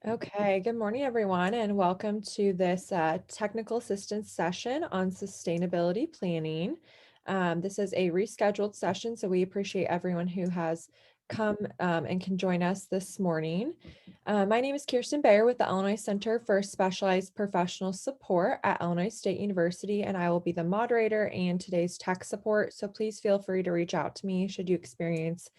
Okay, good morning, everyone, and welcome to this technical assistance session on sustainability planning. This is a rescheduled session, so we appreciate everyone who has come and can join us this morning. My name is Kirsten Bayer with the Illinois Center for Specialized Professional Support at Illinois State University, and I will be the moderator and today's tech support. So please feel free to reach out to me should you experience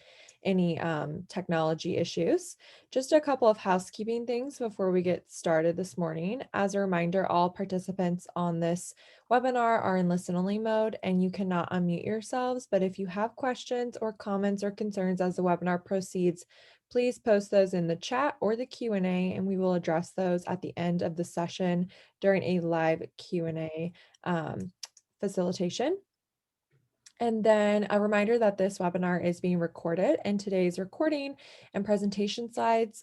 any technology issues. Just a couple of housekeeping things before we get started this morning. As a reminder, all participants on this webinar are in listen-only mode and you cannot unmute yourselves, but if you have questions or comments or concerns as the webinar proceeds, please post those in the chat or the Q&A and we will address those at the end of the session during a live Q&A facilitation. And then a reminder that this webinar is being recorded and today's recording and presentation slides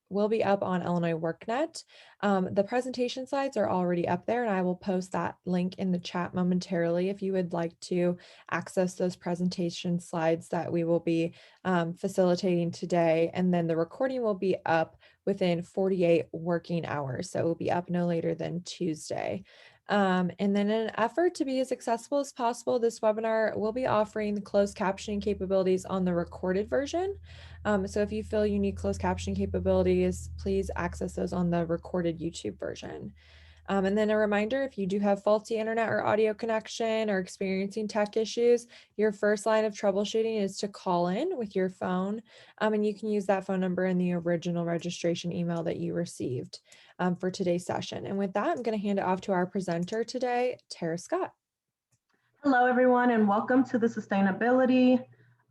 will be up on Illinois WorkNet. The presentation slides are already up there and I will post that link in the chat momentarily if you would like to access those presentation slides that we will be facilitating today. And then the recording will be up within 48 working hours. So it will be up no later than Tuesday. And then in an effort to be as accessible as possible, this webinar will be offering the closed captioning capabilities on the recorded version. So if you feel you need closed captioning capabilities, please access those on the recorded YouTube version. And then a reminder, if you do have faulty internet or audio connection or experiencing tech issues, your first line of troubleshooting is to call in with your phone. And you can use that phone number in the original registration email that you received for today's session. And with that, I'm going to hand it off to our presenter today, Tara Scott. Hello, everyone, and welcome to the Sustainability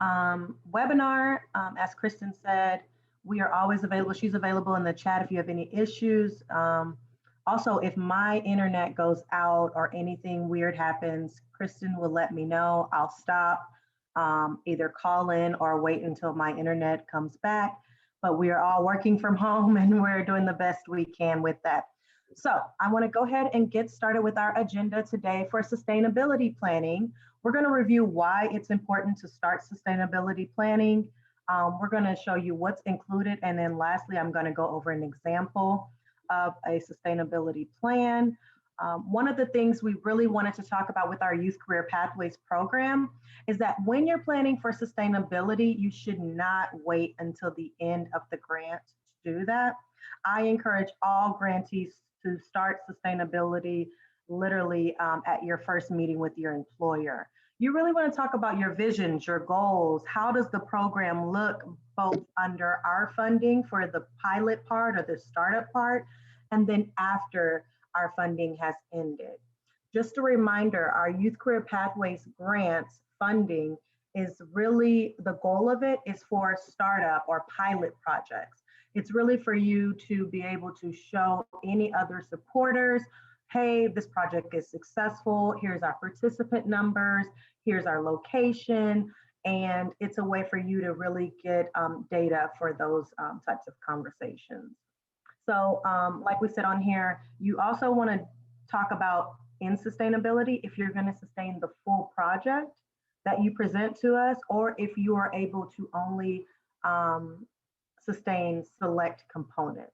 webinar. As Kristen said, we are always available. She's available in the chat if you have any issues. Also, if my internet goes out or anything weird happens, Kristen will let me know. I'll stop, either call in or wait until my internet comes back. But we are all working from home and we're doing the best we can with that. So I want to go ahead and get started with our agenda today for sustainability planning. We're going to review why it's important to start sustainability planning. We're going to show you what's included. And then lastly, I'm going to go over an example of a sustainability plan. One of the things we really wanted to talk about with our Youth Career Pathways program is that when you're planning for sustainability, you should not wait until the end of the grant to do that. I encourage all grantees to start sustainability literally at your first meeting with your employer. You really want to talk about your visions, your goals. How does the program look both under our funding for the pilot part or the startup part, and then after our funding has ended? Just a reminder, our Youth Career Pathways grants funding is really, the goal of it is for startup or pilot projects. It's really for you to be able to show any other supporters, hey, this project is successful, here's our participant numbers, here's our location, and it's a way for you to really get data for those types of conversations. So like we said on here, you also want to talk about in sustainability, if you're going to sustain the full project that you present to us, or if you are able to only sustain select components.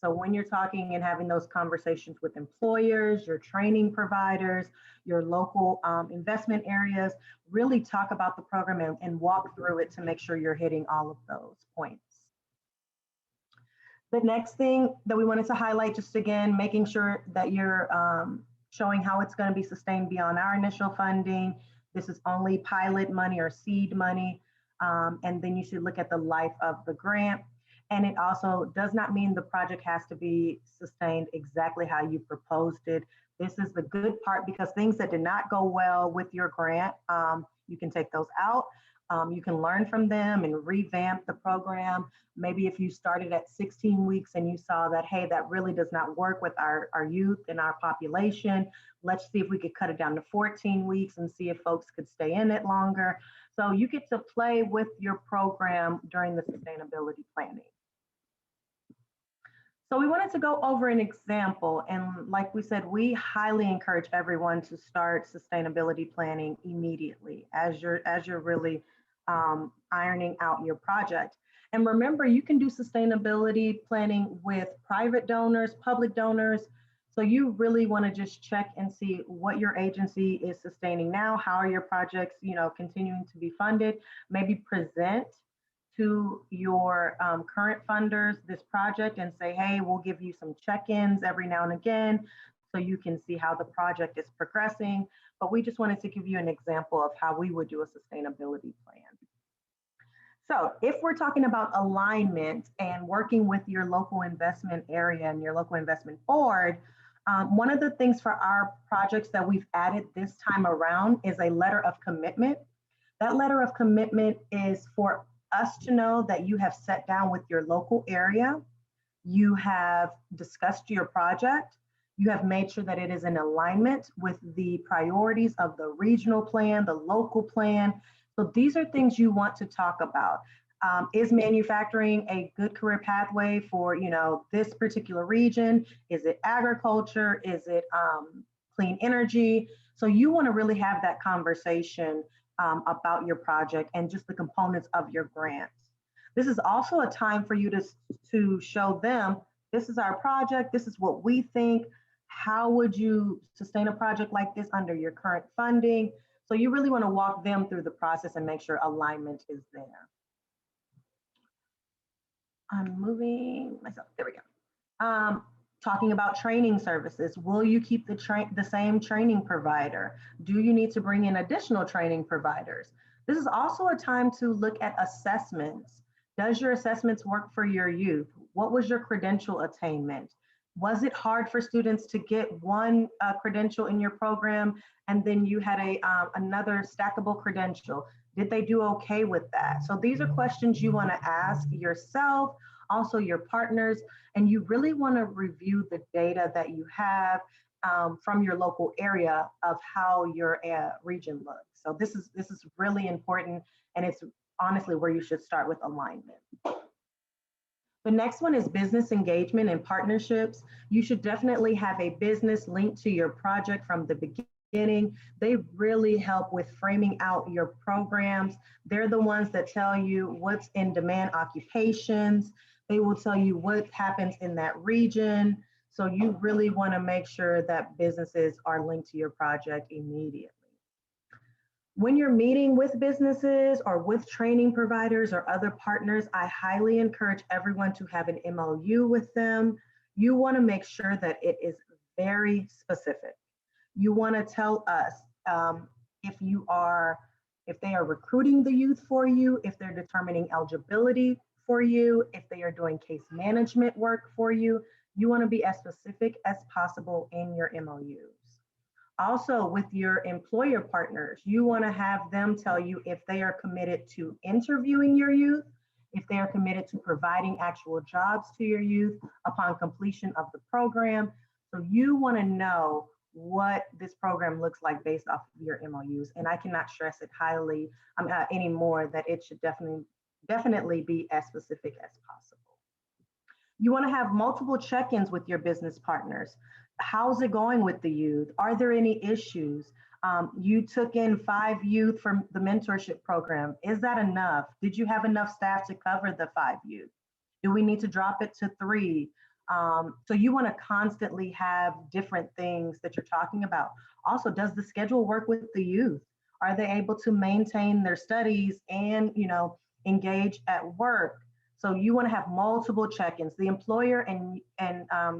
So when you're talking and having those conversations with employers, your training providers, your local investment areas, really talk about the program and walk through it to make sure you're hitting all of those points. The next thing that we wanted to highlight, just again, making sure that you're showing how it's going to be sustained beyond our initial funding. This is only pilot money or seed money. And then you should look at the life of the grant. And it also does not mean the project has to be sustained exactly how you proposed it. This is the good part, because things that did not go well with your grant, you can take those out. You can learn from them and revamp the program. Maybe if you started at 16 weeks and you saw that, hey, that really does not work with our youth and our population, let's see if we could cut it down to 14 weeks and see if folks could stay in it longer. So you get to play with your program during the sustainability planning. So we wanted to go over an example, and like we said, we highly encourage everyone to start sustainability planning immediately as you're really ironing out your project. And remember, you can do sustainability planning with private donors, public donors. So you really want to just check and see what your agency is sustaining now. How are your projects, continuing to be funded? Maybe present to your current funders this project and say, hey, we'll give you some check-ins every now and again so you can see how the project is progressing. But we just wanted to give you an example of how we would do a sustainability plan. So if we're talking about alignment and working with your local investment area and your local investment board, one of the things for our projects that we've added this time around is a letter of commitment. That letter of commitment is for us to know that you have sat down with your local area, you have discussed your project, you have made sure that it is in alignment with the priorities of the regional plan, the local plan. So these are things you want to talk about. Is manufacturing a good career pathway for this particular region? Is it agriculture? Is it clean energy? So you want to really have that conversation about your project and just the components of your grants. This is also a time for you to show them, this is our project, this is what we think. How would you sustain a project like this under your current funding? So you really want to walk them through the process and make sure alignment is there. I'm moving myself, there we go. Talking about training services, will you keep the same training provider? Do you need to bring in additional training providers? This is also a time to look at assessments. Does your assessments work for your youth? What was your credential attainment? Was it hard for students to get one credential in your program and then you had another stackable credential? Did they do okay with that? So these are questions you want to ask yourself, also your partners, and you really want to review the data that you have from your local area of how your region looks. So this is really important, and it's honestly where you should start with alignment. The next one is business engagement and partnerships. You should definitely have a business linked to your project from the beginning. They really help with framing out your programs. They're the ones that tell you what's in demand occupations. They will tell you what happens in that region. So you really want to make sure that businesses are linked to your project immediately. When you're meeting with businesses or with training providers or other partners, I highly encourage everyone to have an MOU with them. You want to make sure that it is very specific. You want to tell us if they are recruiting the youth for you, if they're determining eligibility for you, if they are doing case management work for you. You want to be as specific as possible in your MOUs. Also, with your employer partners, you want to have them tell you if they are committed to interviewing your youth, if they are committed to providing actual jobs to your youth upon completion of the program. So you want to know what this program looks like based off of your MOUs. And I cannot stress it highly anymore that it should definitely be as specific as possible. You want to have multiple check-ins with your business partners. How's it going with the youth? Are there any issues? You took in 5 youth from the mentorship program. Is that enough? Did you have enough staff to cover the 5 youth? Do we need to drop it to 3? So you want to constantly have different things that you're talking about. Also, does the schedule work with the youth? Are they able to maintain their studies and engage at work? So you want to have multiple check-ins. The employer and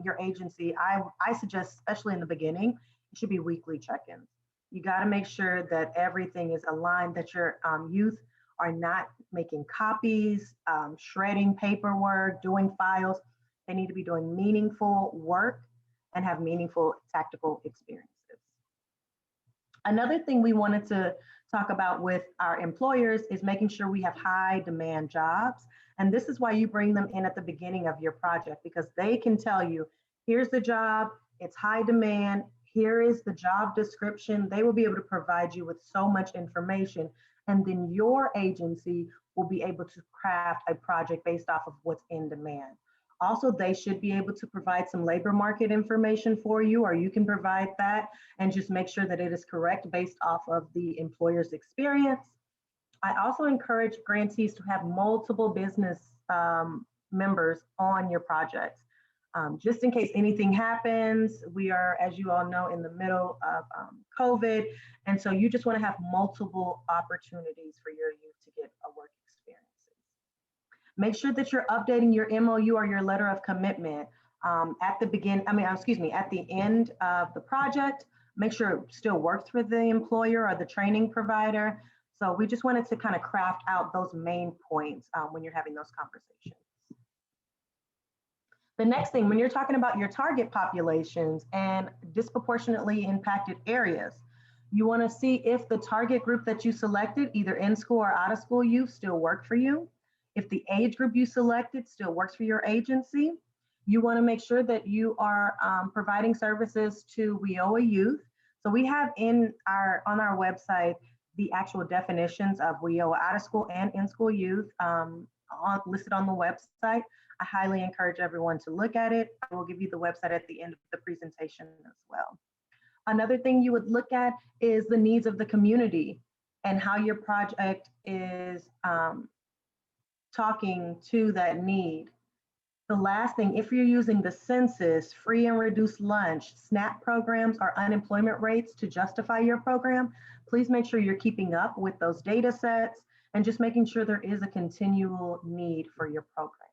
your agency, I suggest, especially in the beginning, it should be weekly check-ins. You got to make sure that everything is aligned, that your youth are not making copies, shredding paperwork, doing files. They need to be doing meaningful work and have meaningful tactical experiences. Another thing we wanted to talk about with our employers is making sure we have high demand jobs. And this is why you bring them in at the beginning of your project, because they can tell you, here's the job, it's high demand, here is the job description. They will be able to provide you with so much information. And then your agency will be able to craft a project based off of what's in demand. Also, they should be able to provide some labor market information for you, or you can provide that and just make sure that it is correct based off of the employer's experience. I also encourage grantees to have multiple business members on your projects. Just in case anything happens, we are, as you all know, in the middle of COVID. And so you just want to have multiple opportunities for your youth to get a work experience. Make sure that you're updating your MOU or your letter of commitment at the at the end of the project. Make sure it still works for the employer or the training provider. So we just wanted to kind of craft out those main points when you're having those conversations. The next thing, when you're talking about your target populations and disproportionately impacted areas, you want to see if the target group that you selected, either in school or out of school youth, still work for you. If the age group you selected still works for your agency. You want to make sure that you are providing services to WIOA youth. So we have on our website the actual definitions of WIOA out of school and in school youth listed on the website. I highly encourage everyone to look at it. I will give you the website at the end of the presentation as well. Another thing you would look at is the needs of the community and how your project is talking to that need. The last thing, if you're using the census, free and reduced lunch, SNAP programs, or unemployment rates to justify your program, please make sure you're keeping up with those data sets and just making sure there is a continual need for your program.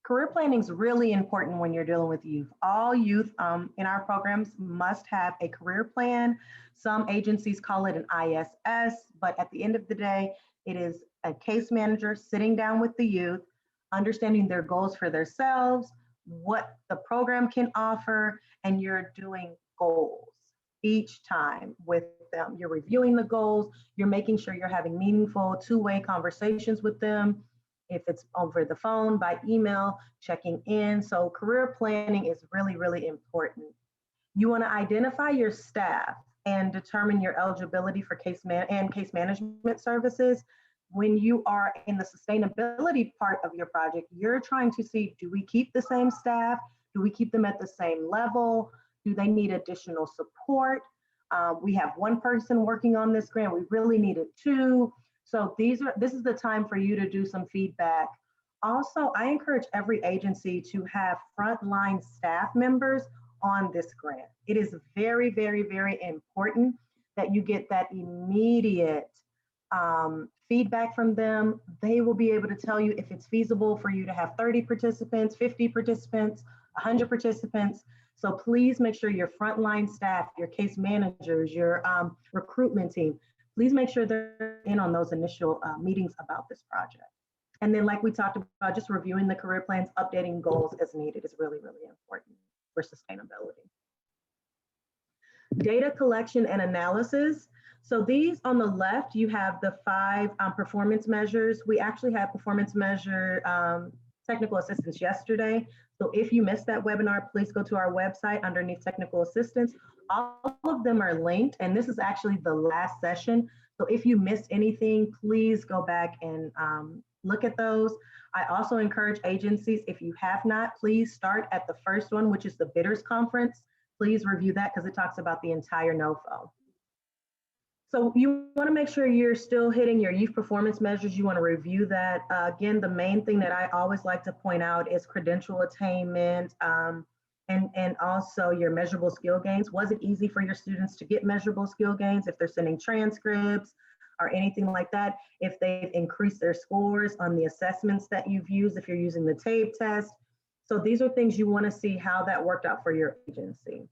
Career planning is really important when you're dealing with youth. All youth in our programs must have a career plan. Some agencies call it an ISS, but at the end of the day, it is a case manager sitting down with the youth, understanding their goals for themselves, what the program can offer, and you're doing goals each time with them. You're reviewing the goals, you're making sure you're having meaningful two-way conversations with them. If it's over the phone, by email, checking in. So career planning is really, really important. You want to identify your staff and determine your eligibility for case management services. When you are in the sustainability part of your project, you're trying to see, do we keep the same staff? Do we keep them at the same level? Do they need additional support? We have one person working on this grant. We really needed two. So this is the time for you to do some feedback. Also, I encourage every agency to have frontline staff members on this grant. It is very, very, very important that you get that immediate feedback from them. They will be able to tell you if it's feasible for you to have 30 participants, 50 participants, 100 participants. So please make sure your frontline staff, your case managers, your recruitment team, please make sure they're in on those initial meetings about this project. And then like we talked about, just reviewing the career plans, updating goals as needed is really, really important for sustainability. Data collection and analysis. So these on the left, you have the 5 performance measures. We actually had performance measure technical assistance yesterday. So if you missed that webinar, please go to our website underneath technical assistance. All of them are linked, and this is actually the last session. So if you missed anything, please go back and look at those. I also encourage agencies, if you have not, please start at the first one, which is the bidders conference. Please review that because it talks about the entire NOFO. So you want to make sure you're still hitting your youth performance measures. You want to review that. Again, the main thing that I always like to point out is credential attainment and also your measurable skill gains. Was it easy for your students to get measurable skill gains if they're sending transcripts or anything like that? If they've increased their scores on the assessments that you've used, if you're using the TABE test. So these are things you want to see how that worked out for your agency.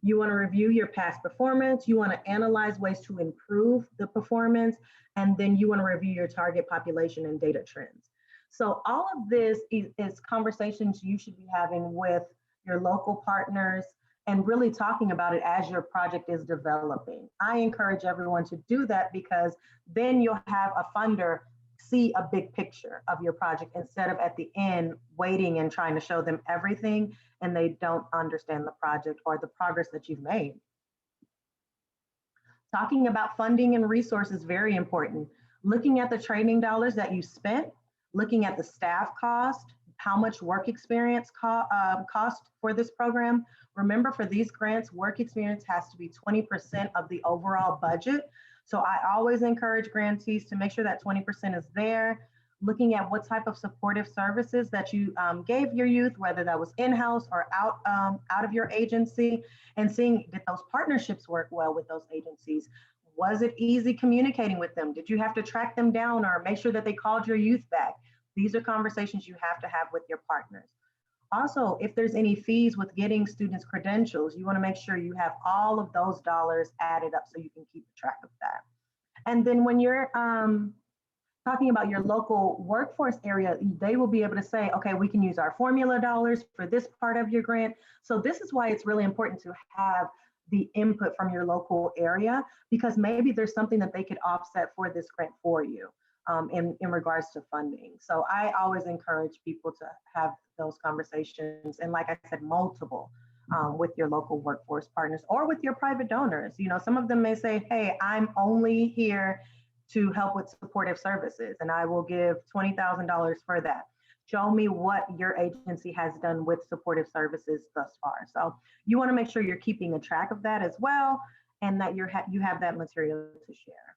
You want to review your past performance. You want to analyze ways to improve the performance. And then you want to review your target population and data trends. So all of this is conversations you should be having with your local partners and really talking about it as your project is developing. I encourage everyone to do that because then you'll have a funder see a big picture of your project instead of at the end waiting and trying to show them everything and they don't understand the project or the progress that you've made. Talking about funding and resources is very important. Looking at the training dollars that you spent, looking at the staff cost, how much work experience cost for this program. Remember, for these grants, work experience has to be 20% of the overall budget. So I always encourage grantees to make sure that 20% is there, looking at what type of supportive services that you gave your youth, whether that was in-house or out of your agency, and seeing did those partnerships work well with those agencies. Was it easy communicating with them? Did you have to track them down or make sure that they called your youth back? These are conversations you have to have with your partners. Also, if there's any fees with getting students credentials, you want to make sure you have all of those dollars added up so you can keep track of that. And then when you're talking about your local workforce area, they will be able to say, okay, we can use our formula dollars for this part of your grant. So this is why it's really important to have the input from your local area, because maybe there's something that they could offset for this grant for you in regards to funding. So I always encourage people to have those conversations. And like I said, multiple with your local workforce partners or with your private donors. You know, some of them may say, hey, I'm only here to help with supportive services, and I will give $20,000 for that. Show me what your agency has done with supportive services thus far. So you want to make sure you're keeping a track of that as well, and that you have that material to share.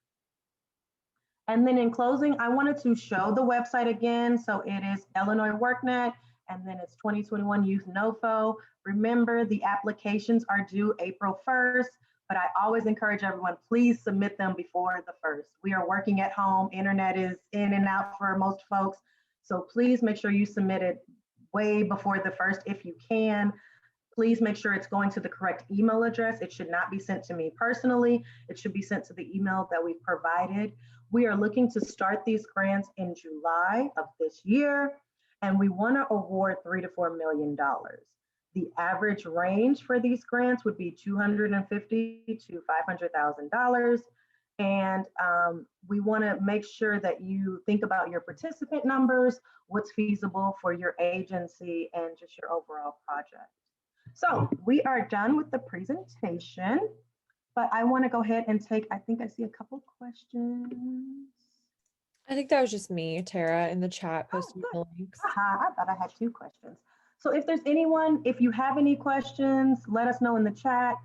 And then in closing, I wanted to show the website again. So it is Illinois WorkNet, and then it's 2021 Youth NOFO. Remember, the applications are due April 1st. But I always encourage everyone, please submit them before the 1st. We are working at home. Internet is in and out for most folks. So please make sure you submit it way before the 1st if you can. Please make sure it's going to the correct email address. It should not be sent to me personally. It should be sent to the email that we've provided. We are looking to start these grants in July of this year, and we want to award $3 to $4 million. The average range for these grants would be $250,000 to $500,000. And we want to make sure that you think about your participant numbers, what's feasible for your agency, and just your overall project. So we are done with the presentation, but I want to go ahead and take, I think I see a couple questions. I think that was just me, Tara, in the chat posting Oh, the links. I thought I had 2 questions. So if there's anyone, if you have any questions, let us know in the chat.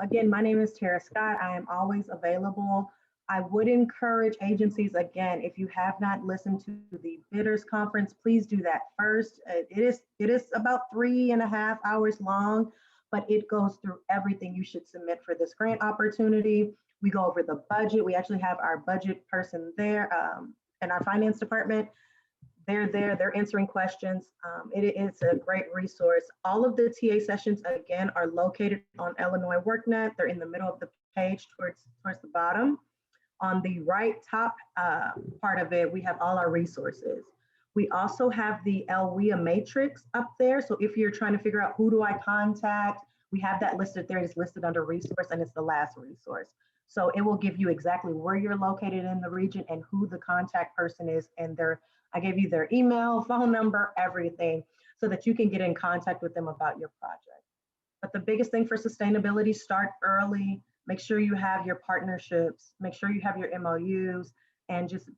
Again, my name is Tara Scott. I am always available. I would encourage agencies, again, if you have not listened to the bidders conference, please do that first. It is about 3.5 hours long, but it goes through everything you should submit for this grant opportunity. We go over the budget. We actually have our budget person there in our finance department. They're there, they're answering questions. It's a great resource. All of the TA sessions, again, are located on Illinois WorkNet. They're in the middle of the page towards the bottom. On the right top part of it, we have all our resources. We also have the LWIA matrix up there. So if you're trying to figure out who do I contact, we have that listed there. It's listed under resource, and it's the last resource. So it will give you exactly where you're located in the region and who the contact person is, and I gave you their email, phone number, everything, so that you can get in contact with them about your project. But the biggest thing for sustainability, start early, make sure you have your partnerships, make sure you have your MOUs, and just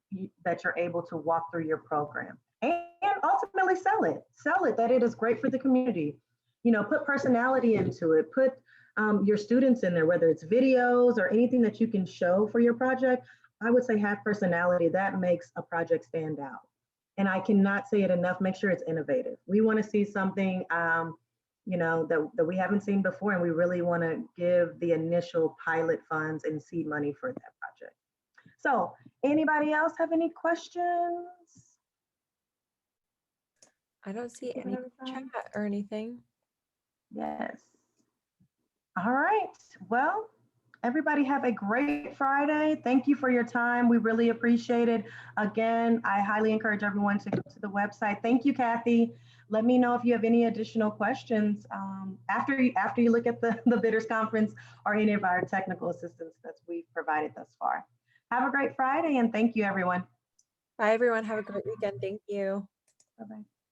that you're able to walk through your program. And ultimately sell it, that it is great for the community. You know, put personality into it, put your students in there, whether it's videos or anything that you can show for your project. I would say have personality. That makes a project stand out. And I cannot say it enough, make sure it's innovative. We want to see something, you know, that we haven't seen before, and we really want to give the initial pilot funds and seed money for that project. So anybody else have any questions? I don't see any chat or anything. Yes. All right. Well, everybody have a great Friday. Thank you for your time. We really appreciate it. Again, I highly encourage everyone to go to the website. Thank you, Kathy. Let me know if you have any additional questions after you look at the bidders conference or any of our technical assistance that we've provided thus far. Have a great Friday, and thank you, everyone. Bye, everyone. Have a great weekend. Thank you. Bye-bye.